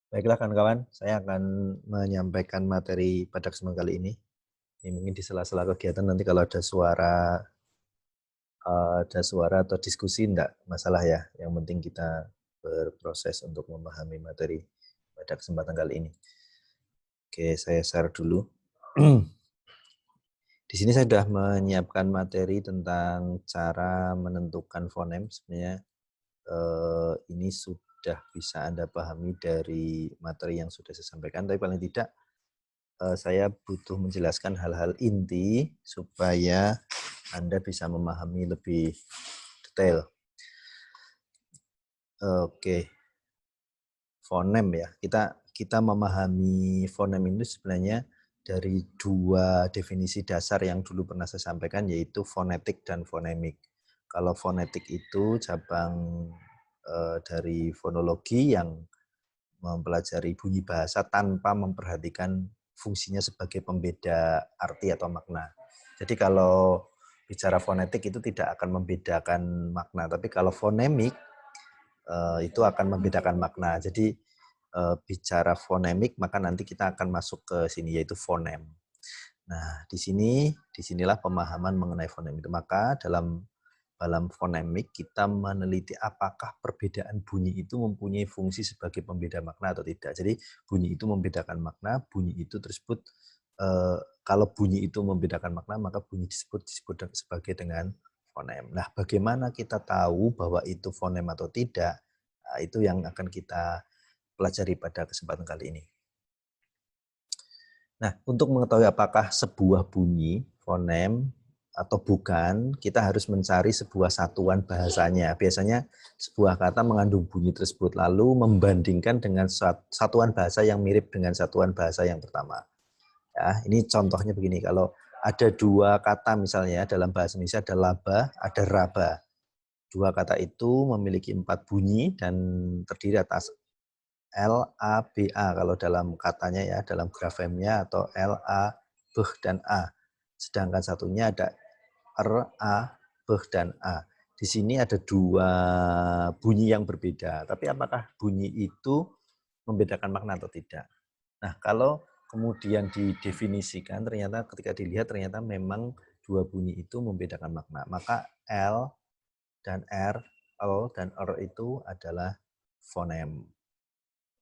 Baiklah kawan-kawan, saya akan menyampaikan materi pada kesempatan kali ini. Ini mungkin di sela-sela kegiatan nanti kalau ada suara atau diskusi enggak masalah ya. Yang penting kita berproses untuk memahami materi pada kesempatan kali ini. Oke, saya share dulu. Di sini saya sudah menyiapkan materi tentang cara menentukan fonem. Sebenarnya ini sudah bisa Anda pahami dari materi yang sudah saya sampaikan, tapi paling tidak saya butuh menjelaskan hal-hal inti supaya Anda bisa memahami lebih detail. Oke, fonem ya. Kita memahami fonem ini sebenarnya dari dua definisi dasar yang dulu pernah saya sampaikan, yaitu fonetik dan fonemik. Kalau fonetik itu cabang dari fonologi yang mempelajari bunyi bahasa tanpa memperhatikan fungsinya sebagai pembeda arti atau makna. Jadi kalau bicara fonetik itu tidak akan membedakan makna, tapi kalau fonemik itu akan membedakan makna. Jadi bicara fonemik maka nanti kita akan masuk ke sini yaitu fonem. Nah, disinilah pemahaman mengenai fonem itu. Maka dalam fonemik kita meneliti apakah perbedaan bunyi itu mempunyai fungsi sebagai pembeda makna atau tidak. Jadi bunyi itu membedakan makna, bunyi itu tersebut kalau bunyi itu membedakan makna maka bunyi disebut sebagai dengan fonem. Nah, bagaimana kita tahu bahwa itu fonem atau tidak? Nah, itu yang akan kita pelajari pada kesempatan kali ini. Nah, untuk mengetahui apakah sebuah bunyi fonem atau bukan, kita harus mencari sebuah satuan bahasanya. Biasanya sebuah kata mengandung bunyi tersebut, lalu membandingkan dengan satuan bahasa yang mirip dengan satuan bahasa yang pertama. Ya, ini contohnya begini, kalau ada dua kata misalnya dalam bahasa Indonesia ada laba, ada raba. Dua kata itu memiliki 4 bunyi dan terdiri atas L, A, B, A kalau dalam katanya ya, dalam grafemnya atau L, A, B, dan A. Sedangkan satunya ada R, A, B, dan A. Di sini ada dua bunyi yang berbeda, tapi apakah bunyi itu membedakan makna atau tidak? Nah, kalau kemudian didefinisikan, ternyata ketika dilihat ternyata memang dua bunyi itu membedakan makna. Maka L dan R, L dan R itu adalah fonem.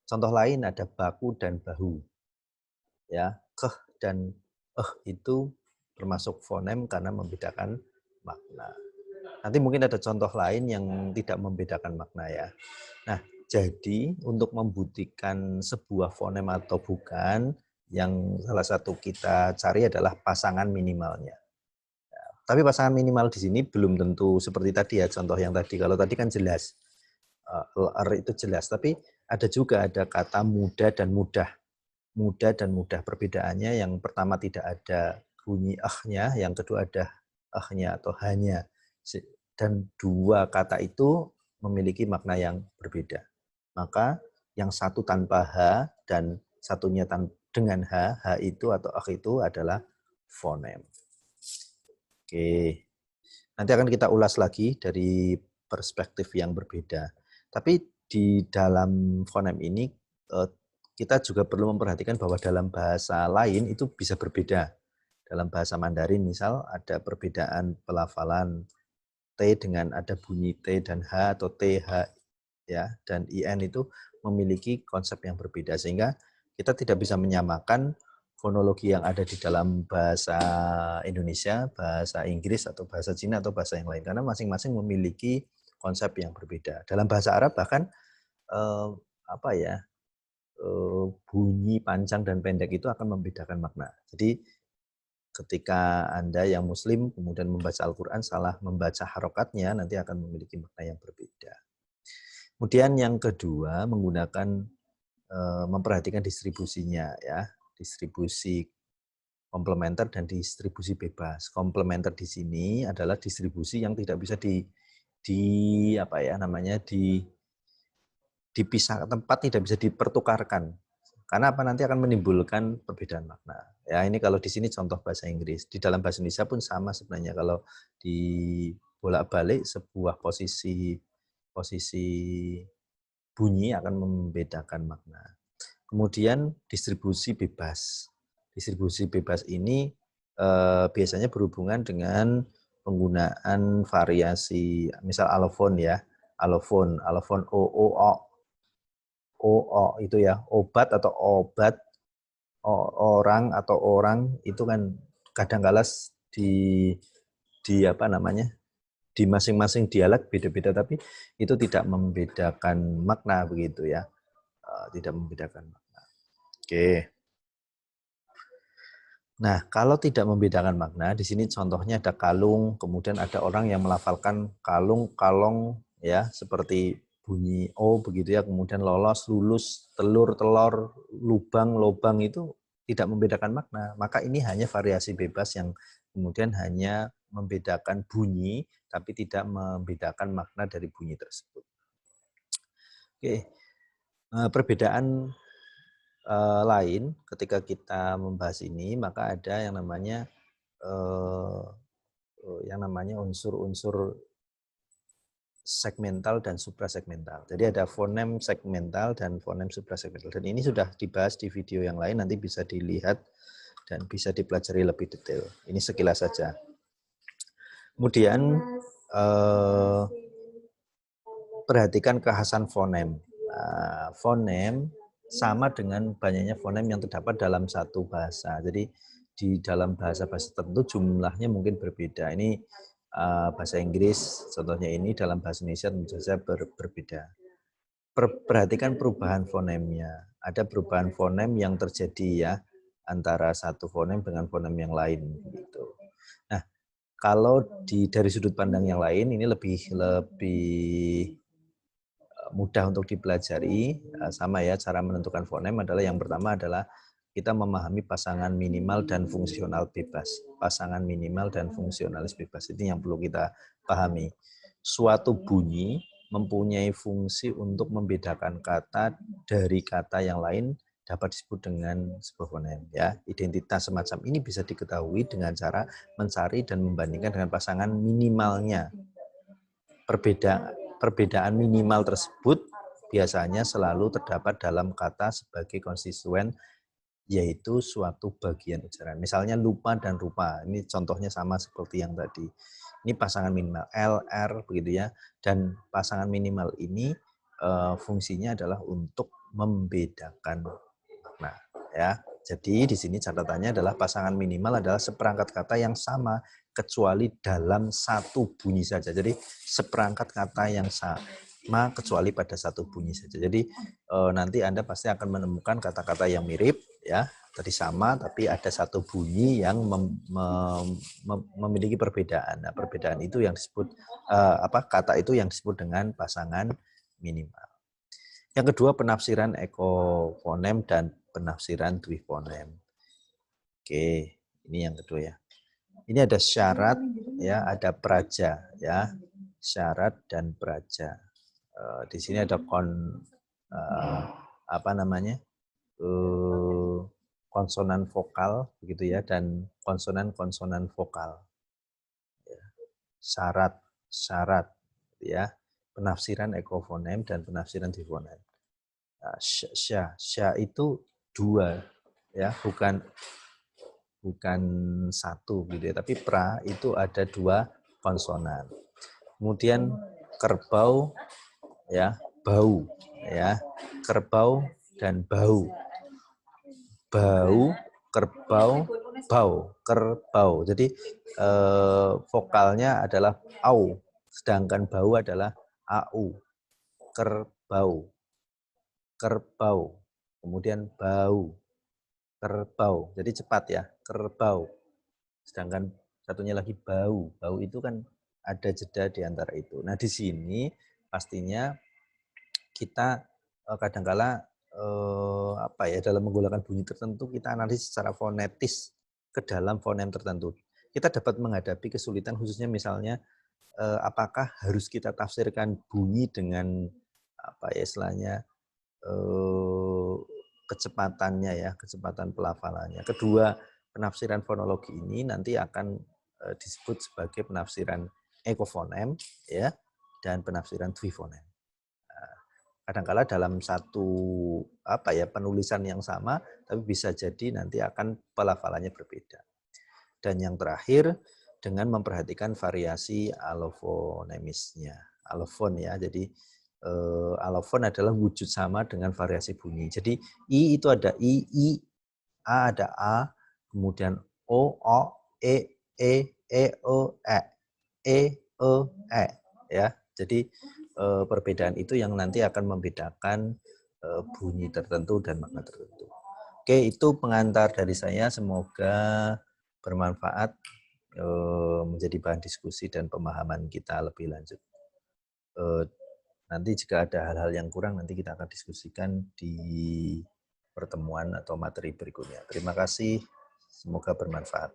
Contoh lain ada baku dan bahu. Ya, keh dan itu termasuk fonem karena membedakan makna. Nanti mungkin ada contoh lain yang tidak membedakan makna ya. Nah, jadi untuk membuktikan sebuah fonem atau bukan, yang salah satu kita cari adalah pasangan minimalnya. Tapi pasangan minimal di sini belum tentu seperti tadi ya, contoh yang tadi. Kalau tadi kan jelas, R itu jelas, tapi ada kata muda dan mudah. Muda dan mudah, perbedaannya yang pertama tidak ada bunyi nya, yang kedua ada nya atau hanya. Dan dua kata itu memiliki makna yang berbeda. Maka yang satu tanpa h dan satunya dengan h itu atau itu adalah fonem. Oke, nanti akan kita ulas lagi dari perspektif yang berbeda. Tapi di dalam fonem ini kita juga perlu memperhatikan bahwa dalam bahasa lain itu bisa berbeda. Dalam bahasa Mandarin misal ada perbedaan pelafalan T dengan ada bunyi T dan H atau TH ya, dan IN itu memiliki konsep yang berbeda sehingga kita tidak bisa menyamakan fonologi yang ada di dalam bahasa Indonesia, bahasa Inggris atau bahasa Cina atau bahasa yang lain karena masing-masing memiliki konsep yang berbeda. Dalam bahasa Arab bahkan bunyi panjang dan pendek itu akan membedakan makna. Jadi ketika Anda yang muslim kemudian membaca Al-Quran salah membaca harokatnya nanti akan memiliki makna yang berbeda. Kemudian yang kedua menggunakan memperhatikan distribusinya ya, distribusi komplementer dan distribusi bebas. Komplementer di sini adalah distribusi yang tidak bisa dipisah tempat, tidak bisa dipertukarkan. Karena apa nanti akan menimbulkan perbedaan makna. Ya, ini kalau di sini contoh bahasa Inggris. Di dalam bahasa Indonesia pun sama sebenarnya kalau di bolak-balik sebuah posisi bunyi akan membedakan makna. Kemudian distribusi bebas. Distribusi bebas ini biasanya berhubungan dengan penggunaan variasi, misal alofon ya, alofon o o o o itu ya, obat atau obat, orang atau orang itu kan kadangkala di apa namanya, di masing-masing dialek beda-beda, tapi itu tidak membedakan makna begitu ya, tidak membedakan makna. Oke. Nah, kalau tidak membedakan makna, di sini contohnya ada kalung, kemudian ada orang yang melafalkan kalung, kalong, ya, seperti bunyi O begitu ya, kemudian lolos, lulus, telur, telor, lubang, lobang itu tidak membedakan makna. Maka ini hanya variasi bebas yang kemudian hanya membedakan bunyi, tapi tidak membedakan makna dari bunyi tersebut. Oke, perbedaan lain ketika kita membahas ini, maka ada yang namanya unsur-unsur segmental dan suprasegmental. Jadi ada fonem segmental dan fonem suprasegmental. Dan ini sudah dibahas di video yang lain, nanti bisa dilihat dan bisa dipelajari lebih detail. Ini sekilas saja. Kemudian perhatikan kekhasan fonem. Fonem sama dengan banyaknya fonem yang terdapat dalam satu bahasa. Jadi di dalam bahasa-bahasa tertentu jumlahnya mungkin berbeda. Ini bahasa Inggris, contohnya ini, dalam bahasa Indonesia tentu saja berbeda. Perhatikan perubahan fonemnya. Ada perubahan fonem yang terjadi ya antara satu fonem dengan fonem yang lain. Gitu. Nah, kalau dari sudut pandang yang lain ini lebih mudah untuk dipelajari. Sama ya, cara menentukan fonem adalah yang pertama adalah kita memahami pasangan minimal dan fungsional bebas. Pasangan minimal dan fungsionalis bebas, itu yang perlu kita pahami. Suatu bunyi mempunyai fungsi untuk membedakan kata dari kata yang lain dapat disebut dengan sebuah fonem. Ya, identitas semacam ini bisa diketahui dengan cara mencari dan membandingkan dengan pasangan minimalnya. Perbedaan minimal tersebut biasanya selalu terdapat dalam kata sebagai konstituen, yaitu suatu bagian ujaran. Misalnya lupa dan rupa. Ini contohnya sama seperti yang tadi. Ini pasangan minimal L, R begitu ya. Dan pasangan minimal ini fungsinya adalah untuk membedakan makna ya. Jadi di sini catatannya adalah pasangan minimal adalah seperangkat kata yang sama kecuali dalam satu bunyi saja. Jadi seperangkat kata yang sama kecuali pada satu bunyi saja. Jadi nanti Anda pasti akan menemukan kata-kata yang mirip ya, tadi sama tapi ada satu bunyi yang memiliki perbedaan. Nah, perbedaan itu yang disebut kata itu yang disebut dengan pasangan minimal. Yang kedua, penafsiran ekofonem dan penafsiran dwifonem. Oke, ini yang kedua ya. Ini ada syarat ya, ada praja ya. Syarat dan praja. Di sini ada konsonan vokal begitu ya, dan konsonan vokal. Syarat ya. Penafsiran ekofonem dan penafsiran dwifonem. Sya itu dua ya, bukan satu gitu ya, tapi pra itu ada dua konsonan. Kemudian kerbau ya, bau ya, kerbau dan bau. Bau, kerbau, bau, kerbau. Jadi vokalnya adalah au, sedangkan bau adalah au. Kerbau. Kerbau. Kemudian bau. Kerbau. Jadi cepat ya, kerbau. Sedangkan satunya lagi bau. Bau itu kan ada jeda di antara itu. Nah, di sini pastinya kita kadangkala dalam menggunakan bunyi tertentu kita analisis secara fonetis ke dalam fonem tertentu. Kita dapat menghadapi kesulitan khususnya misalnya apakah harus kita tafsirkan bunyi dengan istilahnya kecepatannya ya, kecepatan pelafalannya. Kedua, penafsiran fonologi ini nanti akan disebut sebagai penafsiran ekofonem ya, dan penafsiran dwifonem. Kadangkala dalam satu penulisan yang sama, tapi bisa jadi nanti akan pelafalannya berbeda. Dan yang terakhir, dengan memperhatikan variasi alofonemisnya. Alofon ya, jadi alofon adalah wujud sama dengan variasi bunyi. Jadi I itu ada I, A ada A, kemudian O, E, O, E, ya. Jadi perbedaan itu yang nanti akan membedakan bunyi tertentu dan makna tertentu. Oke, itu pengantar dari saya. Semoga bermanfaat, menjadi bahan diskusi dan pemahaman kita lebih lanjut. Nanti jika ada hal-hal yang kurang, nanti kita akan diskusikan di pertemuan atau materi berikutnya. Terima kasih, semoga bermanfaat.